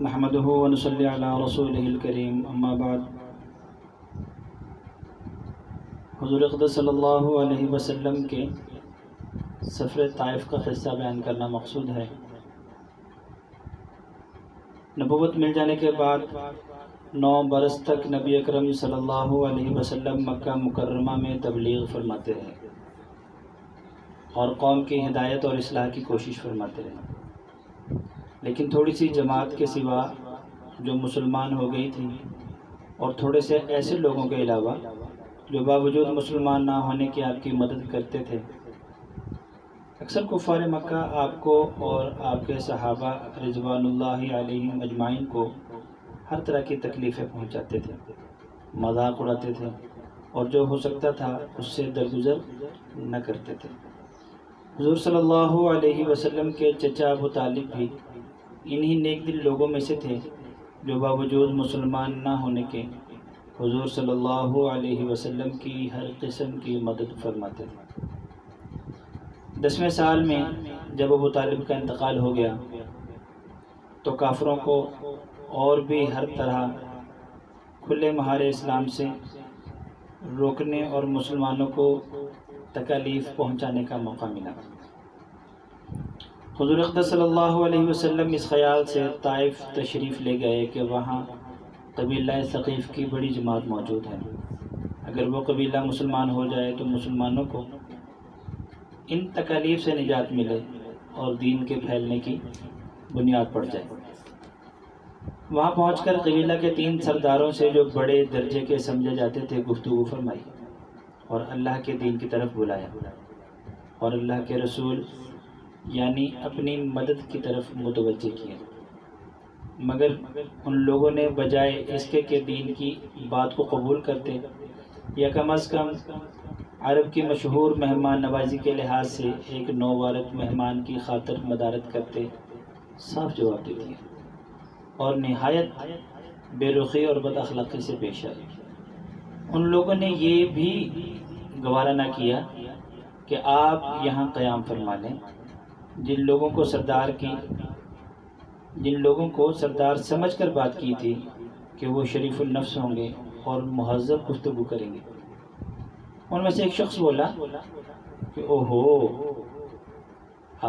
نحمده ونصلي على رسوله الكريم اما بعد حضور اقدس صلی اللہ علیہ وسلم کے سفر طائف کا قصہ بیان کرنا مقصود ہے۔ نبوت مل جانے کے بعد 9 برس تک نبی اکرم صلی اللہ علیہ وسلم مکہ مکرمہ میں تبلیغ فرماتے رہے اور قوم کی ہدایت اور اصلاح کی کوشش فرماتے رہے، لیکن تھوڑی سی جماعت کے سوا جو مسلمان ہو گئی تھی اور تھوڑے سے ایسے لوگوں کے علاوہ جو باوجود مسلمان نہ ہونے کی آپ کی مدد کرتے تھے، اکثر کفار مکہ آپ کو اور آپ کے صحابہ رضوان اللہ علیہم اجمعین کو ہر طرح کی تکلیفیں پہنچاتے تھے، مذاق اڑاتے تھے اور جو ہو سکتا تھا اس سے درگزر نہ کرتے تھے۔ حضور صلی اللہ علیہ وسلم کے چچا ابو طالب بھی انہی نیک دل لوگوں میں سے تھے جو باوجود مسلمان نہ ہونے کے حضور صلی اللہ علیہ وسلم کی ہر قسم کی مدد فرماتے تھے۔ 10ویں سال میں جب ابو طالب کا انتقال ہو گیا تو کافروں کو اور بھی ہر طرح کھلے مہار اسلام سے روکنے اور مسلمانوں کو تکالیف پہنچانے کا موقع ملا۔ حضور اقدس صلی اللہ علیہ وسلم اس خیال سے طائف تشریف لے گئے کہ وہاں قبیلہ ثقیف کی بڑی جماعت موجود ہے، اگر وہ قبیلہ مسلمان ہو جائے تو مسلمانوں کو ان تکالیف سے نجات ملے اور دین کے پھیلنے کی بنیاد پڑ جائے۔ وہاں پہنچ کر قبیلہ کے 3 سرداروں سے جو بڑے درجے کے سمجھے جاتے تھے گفتگو فرمائی اور اللہ کے دین کی طرف بلایا اور اللہ کے رسول یعنی اپنی مدد کی طرف متوجہ کیا، مگر ان لوگوں نے بجائے اس کے کہ دین کی بات کو قبول کرتے یا کم از کم عرب کی مشہور مہمان نوازی کے لحاظ سے ایک نوبارک مہمان کی خاطر مدارت کرتے، صاف جواب دے دیا اور نہایت بے رخی اور بد اخلاقی سے پیش آئے۔ ان لوگوں نے یہ بھی گوارا نہ کیا کہ آپ یہاں قیام فرما لیں۔ جن لوگوں کو سردار سمجھ کر بات کی تھی کہ وہ شریف النفس ہوں گے اور مہذب گفتگو کریں گے، ان میں سے ایک شخص بولا کہ اوہو،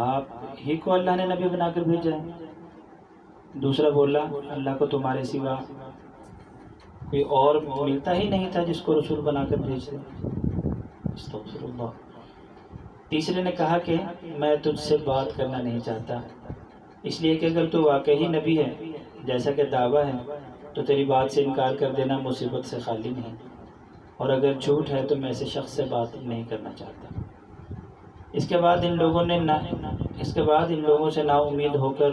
آپ ہی کو اللہ نے نبی بنا کر بھیجا ہے۔ دوسرا بولا، اللہ کو تمہارے سوا کوئی اور ملتا ہی نہیں تھا جس کو رسول بنا کر بھیج دے۔ استغفر اللہ۔ تیسرے نے کہا کہ میں تجھ سے بات کرنا نہیں چاہتا، اس لیے کہ اگر تو واقعی نبی ہے جیسا کہ دعویٰ ہے تو تیری بات سے انکار کر دینا مصیبت سے خالی نہیں، اور اگر جھوٹ ہے تو میں ایسے شخص سے بات نہیں کرنا چاہتا۔ اس کے بعد ان لوگوں سے نا امید ہو کر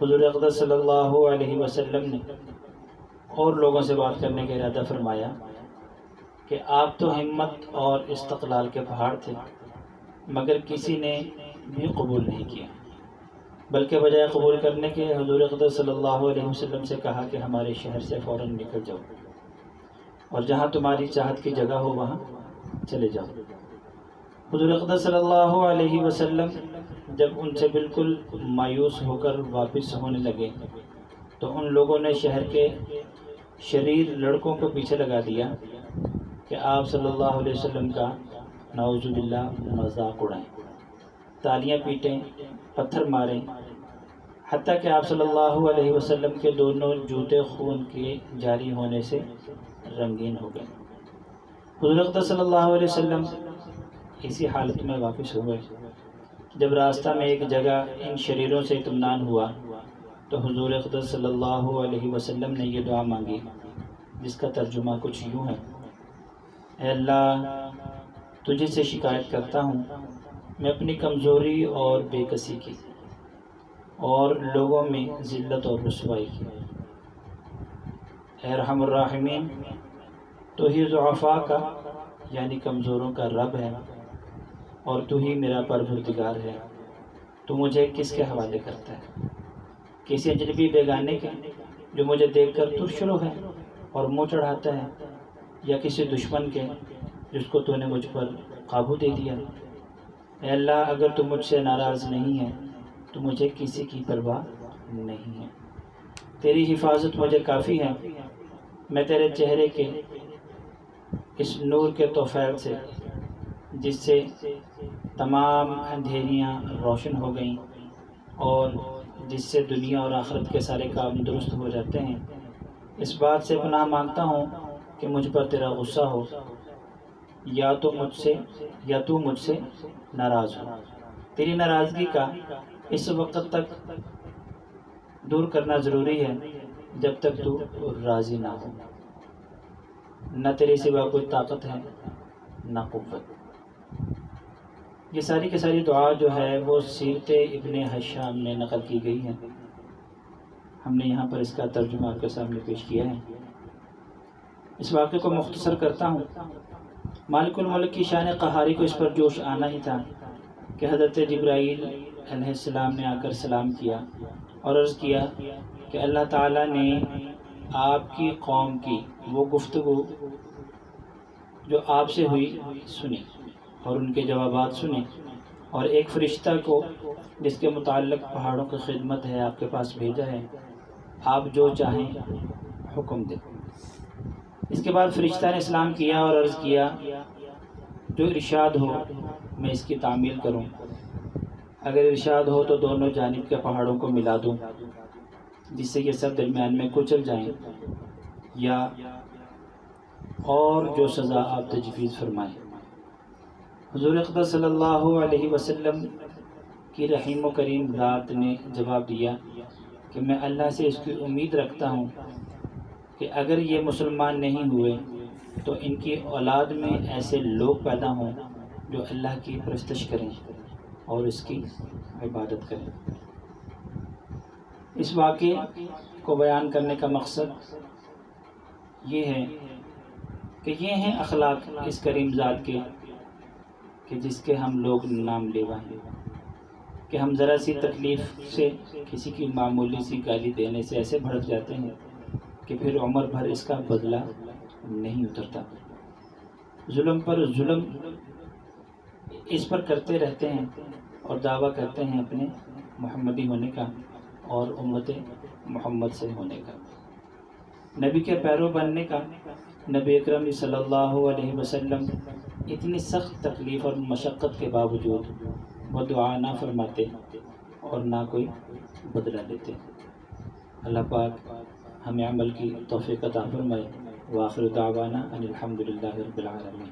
حضور اقدس صلی اللہ علیہ وسلم نے اور لوگوں سے بات کرنے کا ارادہ فرمایا کہ آپ تو ہمت اور استقلال کے پہاڑ تھے، مگر کسی نے بھی قبول نہیں کیا، بلکہ بجائے قبول کرنے کے حضور اقدس صلی اللہ علیہ وسلم سے کہا کہ ہمارے شہر سے فوراً نکل جاؤ اور جہاں تمہاری چاہت کی جگہ ہو وہاں چلے جاؤ۔ حضور اقدس صلی اللہ علیہ وسلم جب ان سے بالکل مایوس ہو کر واپس ہونے لگے تو ان لوگوں نے شہر کے شریر لڑکوں کو پیچھے لگا دیا کہ آپ صلی اللہ علیہ وسلم کا نعوذ باللہ مذاق اڑائیں، تالیاں پیٹیں، پتھر ماریں، حتیٰ کہ آپ صلی اللہ علیہ وسلم کے دونوں جوتے خون کے جاری ہونے سے رنگین ہو گئے۔ حضور اقدس صلی اللہ علیہ وسلم اسی حالت میں واپس ہو گئے۔ جب راستہ میں ایک جگہ ان شریروں سے اطمینان ہوا تو حضور اقدس صلی اللہ علیہ وسلم نے یہ دعا مانگی جس کا ترجمہ کچھ یوں ہے: اے اللہ، تجھے سے شکایت کرتا ہوں میں اپنی کمزوری اور بے کسی کی اور لوگوں میں ذلت اور رسوائی کی۔ اے ارحم الراحمین، تو ہی ضعفاء کا یعنی کمزوروں کا رب ہے اور تو ہی میرا پروردگار ہے، تو مجھے کس کے حوالے کرتا ہے؟ کسی اجنبی بیگانے کے جو مجھے دیکھ کر ترشرو ہے اور منہ چڑھاتا ہے، یا کسی دشمن کے جس کو تو نے مجھ پر قابو دے دیا؟ اے اللہ، اگر تو مجھ سے ناراض نہیں ہے تو مجھے کسی کی پرواہ نہیں ہے۔ تیری حفاظت مجھے کافی ہے، میں تیرے چہرے کے اس نور کے طوفیل سے جس سے تمام اندھیریاں روشن ہو گئیں اور جس سے دنیا اور آخرت کے سارے کام درست ہو جاتے ہیں، اس بات سے پناہ مانگتا ہوں کہ مجھ پر تیرا غصہ ہو یا تو مجھ سے ناراض ہو۔ تیری ناراضگی کا اس وقت تک دور کرنا ضروری ہے جب تک تو راضی نہ ہو۔ نہ تیرے سوا کوئی طاقت ہے نہ قوت۔ یہ ساری کی ساری دعا جو ہے وہ سیرت ابن ہشام میں نقل کی گئی ہے، ہم نے یہاں پر اس کا ترجمہ آپ کے سامنے پیش کیا ہے۔ اس واقعے کو مختصر کرتا ہوں۔ مالک الملک کی شان قہاری کو اس پر جوش آنا ہی تھا کہ حضرت جبرائیل علیہ السلام نے آ کر سلام کیا اور عرض کیا کہ اللہ تعالیٰ نے آپ کی قوم کی وہ گفتگو جو آپ سے ہوئی سنی اور ان کے جوابات سنے، اور ایک فرشتہ کو جس کے متعلق پہاڑوں کی خدمت ہے آپ کے پاس بھیجا ہے، آپ جو چاہیں حکم دیں۔ اس کے بعد فرشتہ نے سلام کیا اور عرض کیا جو ارشاد ہو میں اس کی تعمیل کروں، اگر ارشاد ہو تو دونوں جانب کے پہاڑوں کو ملا دوں جس سے یہ سب درمیان میں کچل جائیں، یا اور جو سزا آپ تجویز فرمائیں۔ حضور اقدس صلی اللہ علیہ وسلم کی رحیم و کریم ذات نے جواب دیا کہ میں اللہ سے اس کی امید رکھتا ہوں کہ اگر یہ مسلمان نہیں ہوئے تو ان کی اولاد میں ایسے لوگ پیدا ہوں جو اللہ کی پرستش کریں اور اس کی عبادت کریں۔ اس واقعے کو بیان کرنے کا مقصد یہ ہے کہ یہ ہیں اخلاق اس کریم ذات کے کہ جس کے ہم لوگ نام لیوا ہیں، کہ ہم ذرا سی تکلیف سے کسی کی معمولی سی گالی دینے سے ایسے بھڑک جاتے ہیں کہ پھر عمر بھر اس کا بدلہ نہیں اترتا۔ ظلم پر ظلم اس پر کرتے رہتے ہیں اور دعویٰ کرتے ہیں اپنے محمدی ہونے کا اور امت محمد سے ہونے کا، نبی کے پیرو بننے کا۔ نبی اکرم صلی اللہ علیہ وسلم اتنی سخت تکلیف اور مشقت کے باوجود وہ دعا نہ فرماتے اور نہ کوئی بدلہ لیتے۔ اللہ پاک ہمیں عمل کی توفیق عطا فرمائے۔ وآخر دعوانا ان الحمد للہ رب العالمین۔